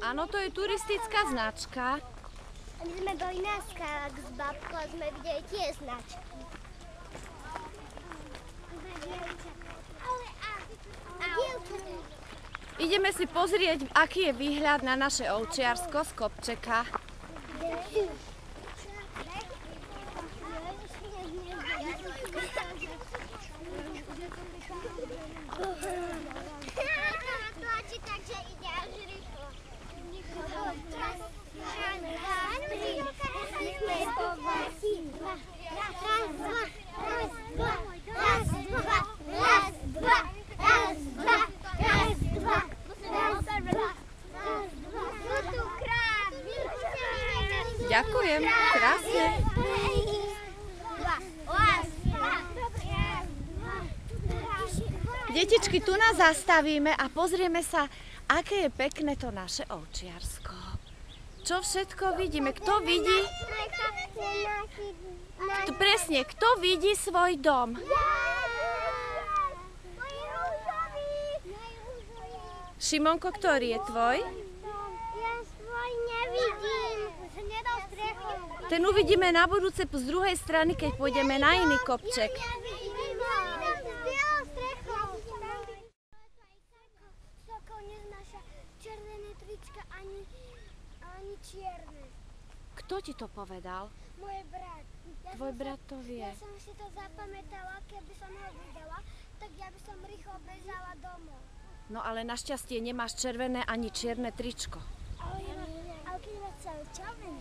Áno, to je turistická značka. A my sme boli na skalách s babkou a sme videli tie značky. Ideme si pozrieť, aký je výhľad na naše Ovčiarsko z kopčeka. Ďakujem, krásne. Detičky, tu nás zastavíme a pozrieme sa, aké je pekné to naše Ovčiarsko. Čo všetko vidíme? Kto vidí? Presne, kto vidí svoj dom? Šimonko, ktorý je tvoj? Ja svoj nevidím. Ten uvidíme na budúce z druhej strany, keď pôjdeme na iný kopček. Sokol neznáša červené trička ani čierne. Kto ti to povedal? Môj brat. Tvoj brat to vie. Ja som si to zapamätala, keby som ho videla, tak ja by som rýchlo bežala domov. No ale našťastie nemáš červené ani čierne tričko. Ale keď máš celé červené.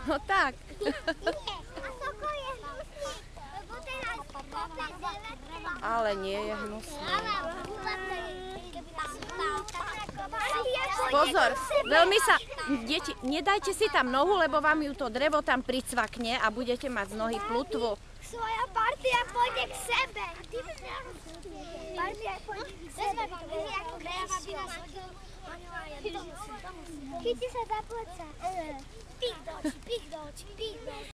No tak. A sokol je hnusný, lebo teraz kope zelené. Ale nie je hnusný. Pozor, veľmi sa... Deti, nedajte si tam nohu, lebo vám ju to drevo tam pricvakne a budete mať z nohy plutvu. Svoja partia pôjde k sebe. Partia pôjde k sebe. Chytí sa za pleca. Pich do očí, pich do očí, pich do očí.